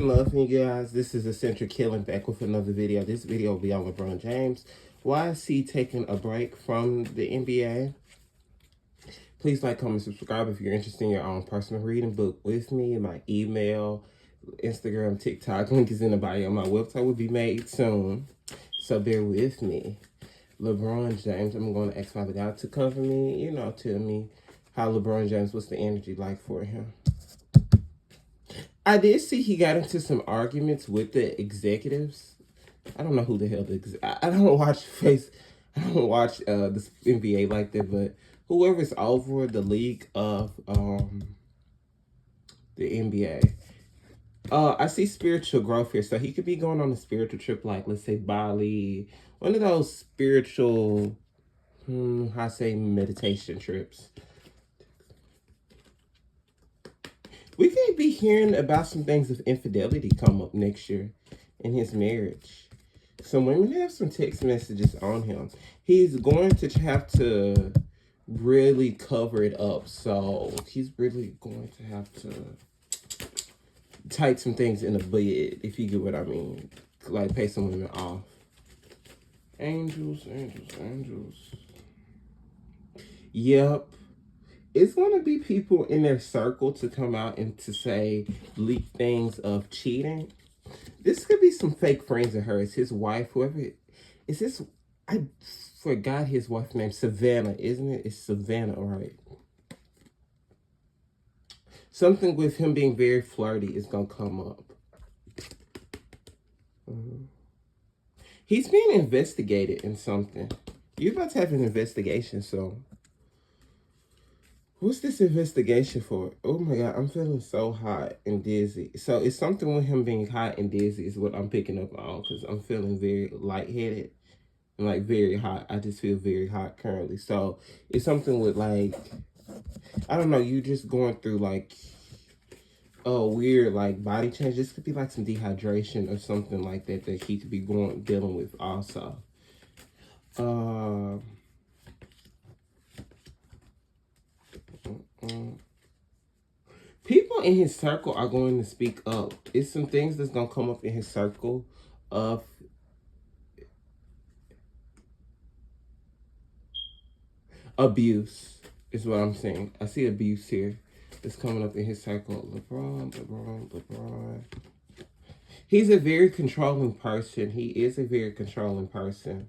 Love you guys. This is Eccentric Killing back with another video. This video will be on LeBron James. Why is he taking a break from the NBA? Please like, comment, subscribe if you're interested in your own personal reading book with me. My email, Instagram, TikTok link is in the bio. My website will be made soon, so bear with me. LeBron James, I'm going to ask Father God to cover me, tell me how LeBron James, what's the energy like for him. I did see he got into some arguments with the executives. I don't know who the hell I don't watch I don't watch the NBA like that, but whoever's over the league of the NBA. I see spiritual growth here, so he could be going on a spiritual trip, like let's say Bali, one of those spiritual, I say meditation trips. We could be hearing about some things of infidelity come up next year in his marriage. Some women have some text messages on him. He's going to have to really cover it up. So he's really going to have to tight some things in the bed, if you get what I mean. Like pay some women off. Angels, angels, angels. Yep. It's going to be people in their circle to come out and to say, leak things of cheating. This could be some fake friends of hers. His wife, whoever. Is this? I forgot his wife's name. Savannah, isn't it? It's Savannah, right? Something with him being very flirty is going to come up. He's being investigated in something. You're about to have an investigation, so... What's this investigation for? Oh my God, I'm feeling so hot and dizzy. So it's something with him being hot and dizzy is what I'm picking up on, because I'm feeling very lightheaded and like very hot. I just feel very hot currently. So it's something with like, I don't know, you just going through like a weird like body change. This could be like some dehydration or something like that that he could be dealing with also. People in his circle are going to speak up. It's some things that's going to come up in his circle of abuse is what I'm saying. I see abuse here. It's coming up in his circle. LeBron. He's a very controlling person. He is a very controlling person.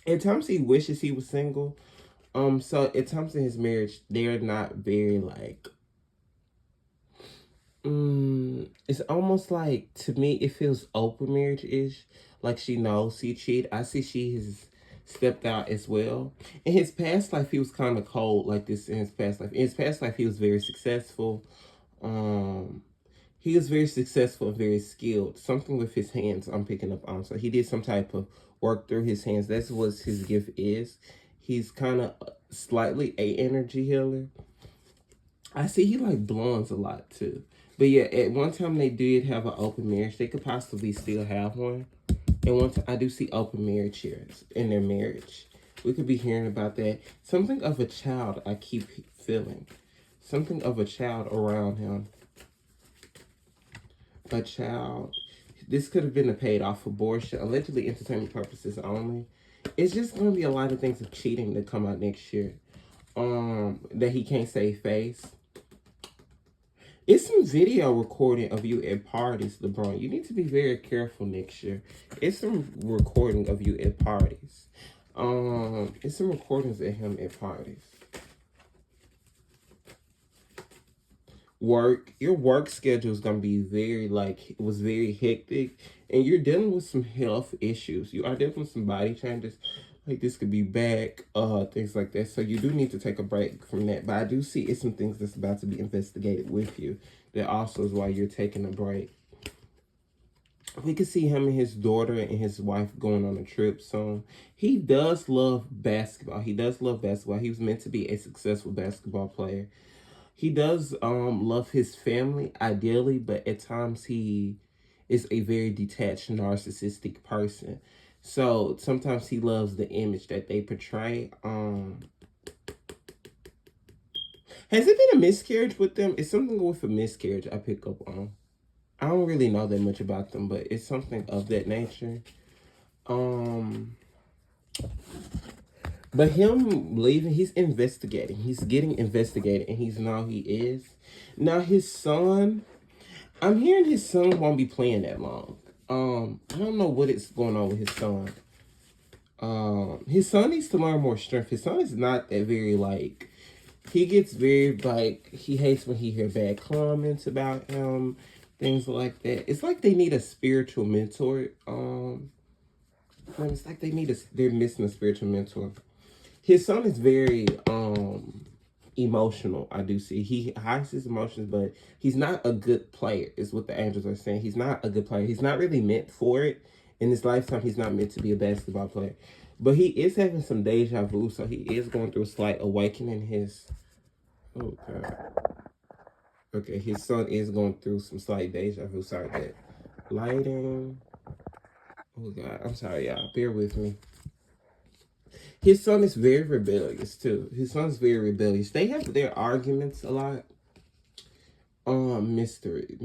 At times he wishes he was single. So at times in his marriage, they're not very like it's almost like, to me, it feels open marriage-ish. Like she knows he cheated. I see she has stepped out as well. In his past life, he was kind of cold like this in his past life. In his past life, he was very successful. He was very successful and very skilled. Something with his hands I'm picking up on. So he did some type of work through his hands. That's what his gift is. He's kind of slightly a energy healer. I see he like blondes a lot too. But yeah, at one time they did have an open marriage. They could possibly still have one. And one time I do see open marriage here in their marriage. We could be hearing about that. Something of a child I keep feeling. Something of a child around him. A child. This could have been a paid off abortion. Allegedly entertainment purposes only. It's just going to be a lot of things of cheating that come out next year. That he can't save face. It's some video recording of you at parties, LeBron. You need to be very careful next year. It's some recording of you at parties. It's some recordings of him at parties. Your work schedule is gonna be very it was very hectic, and you're dealing with some health issues. You are dealing with some body changes. Like this could be back, things like that. So you do need to take a break from that. But I do see it's some things that's about to be investigated with you. That also is why you're taking a break. We can see him and his daughter and his wife going on a trip soon. He does love basketball. He does love basketball. He was meant to be a successful basketball player. He does love his family, ideally, but at times he is a very detached, narcissistic person. So sometimes he loves the image that they portray. Has it been a miscarriage with them? It's something with a miscarriage I pick up on. I don't really know that much about them, but it's something of that nature. But him leaving, he's investigating. He's getting investigated, and he is. Now his son, I'm hearing his son won't be playing that long. I don't know what is going on with his son. His son needs to learn more strength. His son is not that very like. He gets very like he hates when he hear bad comments about him, things like that. It's like they need a spiritual mentor. It's like they're missing a spiritual mentor. His son is very emotional. I do see he hides his emotions, but he's not a good player. Is what the angels are saying. He's not a good player. He's not really meant for it in his lifetime. He's not meant to be a basketball player, but he is having some deja vu. So he is going through a slight awakening. Oh god. Okay, his son is going through some slight deja vu. Sorry, that lighting. Oh god, I'm sorry, y'all. Bear with me. His son is very rebellious too. His son's very rebellious. They have their arguments a lot. Mystery.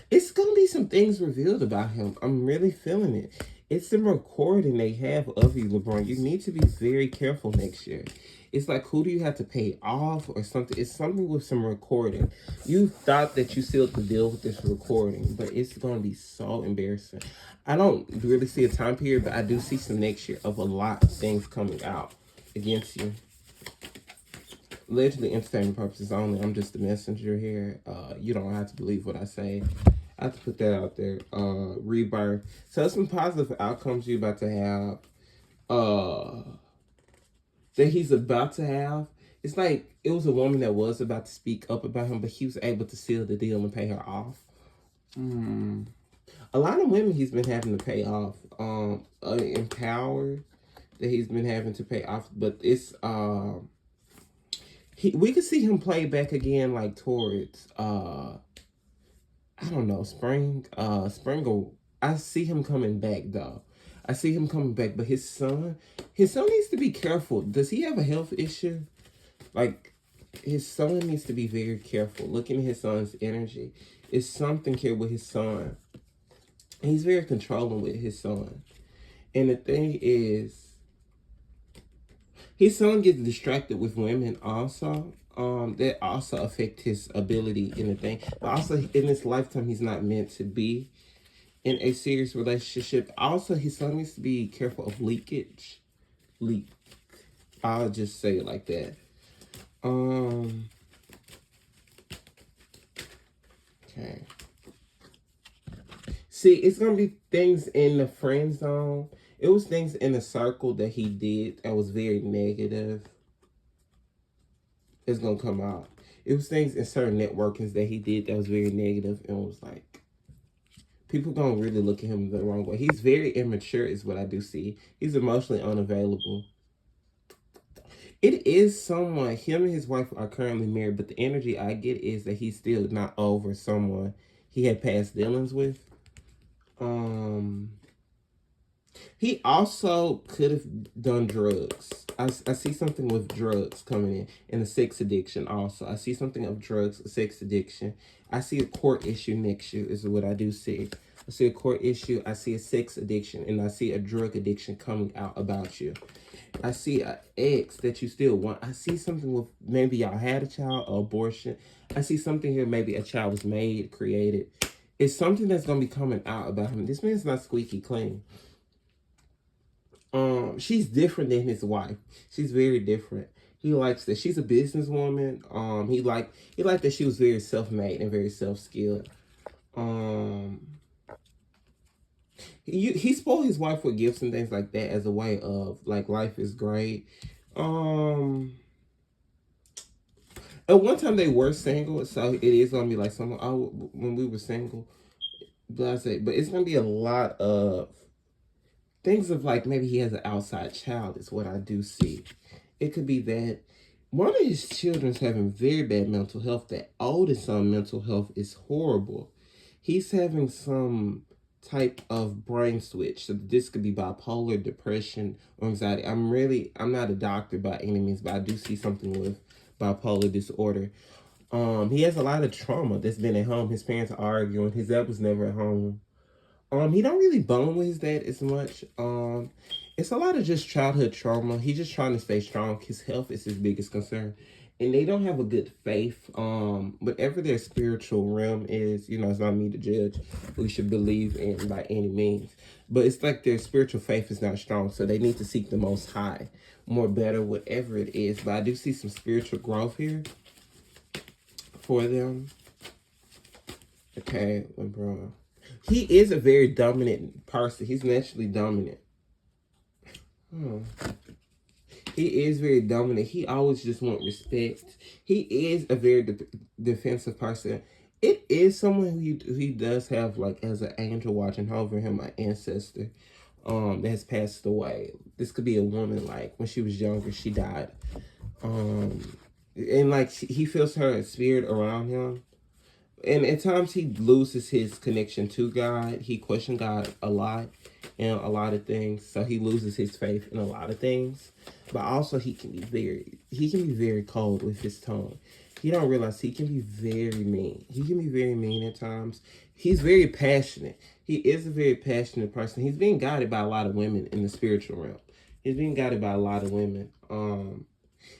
It's gonna be some things revealed about him. I'm really feeling it. It's some recording they have of you, LeBron. You need to be very careful next year. It's like, who do you have to pay off or something? It's something with some recording. You thought that you sealed the deal with this recording, but it's going to be so embarrassing. I don't really see a time period, but I do see some next year of a lot of things coming out against you. Allegedly entertainment purposes only. I'm just the messenger here. You don't have to believe what I say. I have to put that out there. Rebirth. So some positive outcomes you're about to have. That he's about to have. It's like it was a woman that was about to speak up about him, but he was able to seal the deal and pay her off. A lot of women he's been having to pay off. Empowered that he's been having to pay off, but it's we could see him play back again like towards I don't know, spring. I see him coming back though. I see him coming back, but his son needs to be careful. Does he have a health issue? Like, his son needs to be very careful. Looking at his son's energy, it's something here with his son. He's very controlling with his son. And the thing is, his son gets distracted with women also. That also affect his ability in the thing. But also, in his lifetime, he's not meant to be in a serious relationship. Also, his son needs to be careful of leakage. I'll just say it like that. Okay. See, it's gonna be things in the friend zone. It was things in the circle that he did that was very negative. It's gonna come out. It was things in certain networkings that he did that was very negative, and it was like, people gonna really look at him the wrong way. He's very immature is what I do see. He's emotionally unavailable. It is someone, him and his wife are currently married, but the energy I get is that he's still not over someone he had past dealings with. He also could have done drugs. I see something with drugs coming in, and a sex addiction also. I see something of drugs, a sex addiction. I see a court issue next year is what I do see. I see a court issue, I see a sex addiction, and I see a drug addiction coming out about you. I see an ex that you still want. I see something with maybe y'all had a child or abortion. I see something here, maybe a child was made, created. It's something that's going to be coming out about him. This man's not squeaky clean. She's different than his wife. She's very different. He likes that she's a businesswoman. He liked that she was very self-made and very self-skilled. He spoiled his wife with gifts and things like that as a way of like life is great. At one time they were single, so it is gonna be like someone when we were single. But it's gonna be a lot of things of like maybe he has an outside child is what I do see. It could be that one of his children's having very bad mental health. The oldest son mental health is horrible. He's having some type of brain switch. So this could be bipolar, depression, or anxiety. I'm not a doctor by any means, but I do see something with bipolar disorder. He has a lot of trauma that's been at home. His parents are arguing. His dad was never at home. He don't really bone with his dad as much. It's a lot of just childhood trauma. He's just trying to stay strong. His health is his biggest concern. And they don't have a good faith. Whatever their spiritual realm is, it's not me to judge. We should believe in by any means. But it's like their spiritual faith is not strong. So they need to seek the Most High. More better, whatever it is. But I do see some spiritual growth here for them. Okay, LeBron. He is a very dominant person. He's naturally dominant. He is very dominant. He always just wants respect. He is a very defensive person. It is someone who he does have, like, as an angel watching over him, an ancestor that has passed away. This could be a woman, like, when she was younger, she died. And, like, he feels her spirit around him. And at times he loses his connection to God. He questions God a lot in a lot of things. So he loses his faith in a lot of things. But also he can be very cold with his tone. He don't realize he can be very mean. He can be very mean at times. He's very passionate. He is a very passionate person. He's being guided by a lot of women in the spiritual realm. He's being guided by a lot of women.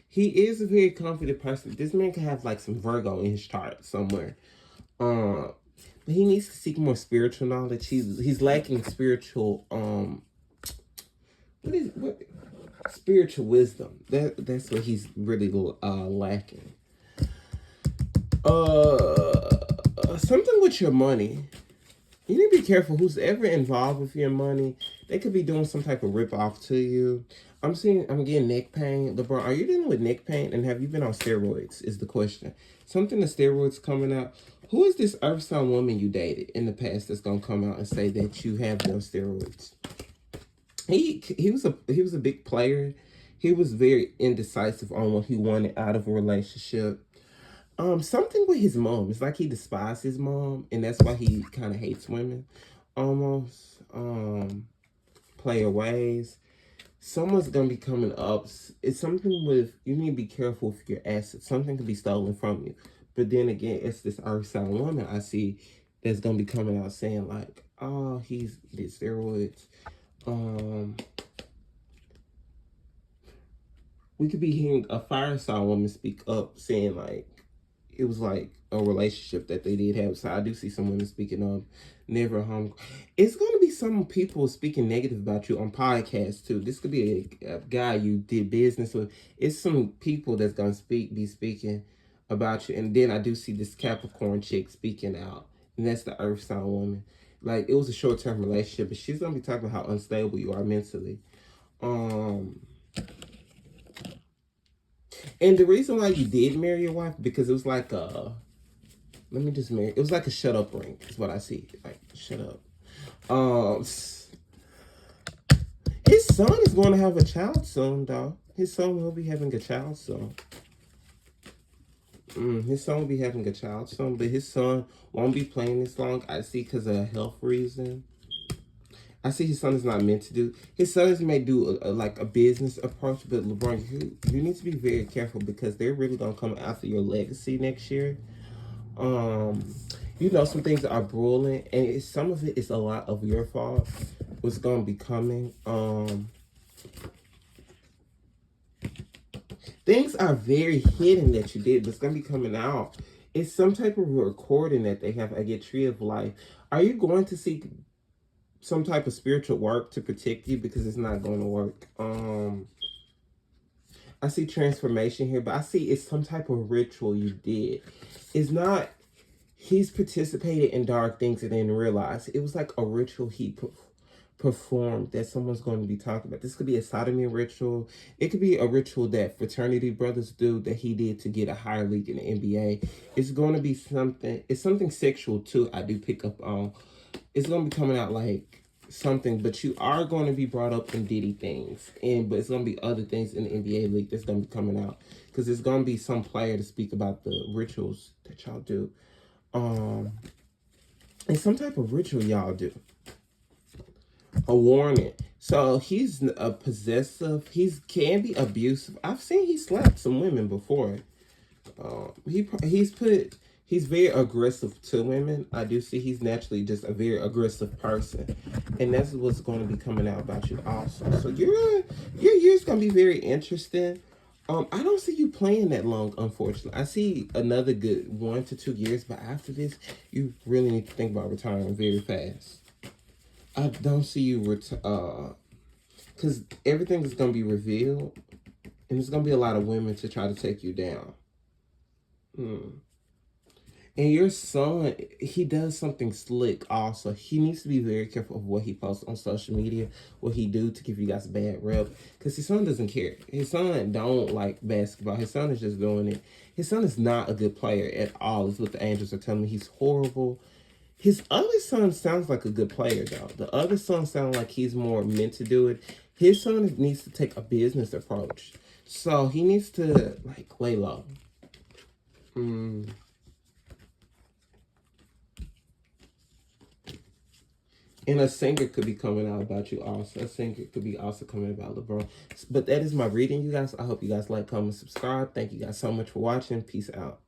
He is a very confident person. This man could have, like, some Virgo in his chart somewhere. But he needs to seek more spiritual knowledge. He's lacking spiritual spiritual wisdom. That's what he's really lacking. Something with your money. You need to be careful. Who's ever involved with your money, they could be doing some type of rip off to you. I'm getting neck pain. LeBron, are you dealing with neck pain? And have you been on steroids? Is the question. Something the steroids coming out. Who is this earth sign woman you dated in the past that's gonna come out and say that you have those steroids? He was a big player. He was very indecisive on what he wanted out of a relationship. Something with his mom. It's like he despised his mom, and that's why he kind of hates women. Almost. Player ways. Someone's gonna be coming up. It's something with, you need to be careful with your assets. Something could be stolen from you. But then again, it's this earth sign woman I see that's gonna be coming out saying, like, oh, he did steroids. We could be hearing a fire sign woman speak up saying, like, it was like a relationship that they did have. So I do see some women speaking of never home. It's going to be some people speaking negative about you on podcasts too. This could be a guy you did business with. It's some people that's going to be speaking about you. And then I do see this Capricorn chick speaking out. And that's the earth sign woman. Like, it was a short-term relationship, but she's going to be talking about how unstable you are mentally. And the reason why you did marry your wife, because it was like it was like a shut up ring, is what I see. Like, shut up. His son is going to have a child soon, though. His son will be having a child soon. His son will be having a child soon, but his son won't be playing this long. I see, because of a health reason. I see his son is not meant to do. His sons may do like a business approach, but LeBron, you need to be very careful, because they're really gonna come after your legacy next year. Some things are brewing, and some of it is a lot of your fault. What's gonna be coming? Things are very hidden that you did, but it's gonna be coming out. It's some type of recording that they have. I get Tree of Life. Are you going to seek some type of spiritual work to protect you, because it's not going to work? I see transformation here, but I see it's some type of ritual you did. It's not, he's participated in dark things and didn't realize. It was like a ritual he performed that someone's going to be talking about. This could be a sodomy ritual. It could be a ritual that fraternity brothers do that he did to get a higher league in the NBA. It's going to be something, it's something sexual too, I do pick up on. It's going to be coming out like something, but you are going to be brought up in Diddy things. But it's going to be other things in the NBA league that's going to be coming out. Because there's going to be some player to speak about the rituals that y'all do. And some type of ritual y'all do. A warning. So he's a possessive. He can be abusive. I've seen he slapped some women before. He's very aggressive to women. I do see he's naturally just a very aggressive person, and that's what's going to be coming out about you also. So your year's going to be very interesting. I don't see you playing that long, unfortunately. I see another good 1 to 2 years, but after this, you really need to think about retiring very fast. I don't see you because everything is going to be revealed, and there's going to be a lot of women to try to take you down. And your son, he does something slick also. He needs to be very careful of what he posts on social media, what he do to give you guys a bad rep. Because his son doesn't care. His son don't like basketball. His son is just doing it. His son is not a good player at all, is what the angels are telling me. He's horrible. His other son sounds like a good player, though. The other son sounds like he's more meant to do it. His son needs to take a business approach. So he needs to, like, lay low. And a singer could be coming out about you also. A singer could be also coming about Lebron. But that is my reading, you guys. I hope you guys like, comment, subscribe. Thank you guys so much for watching. Peace out.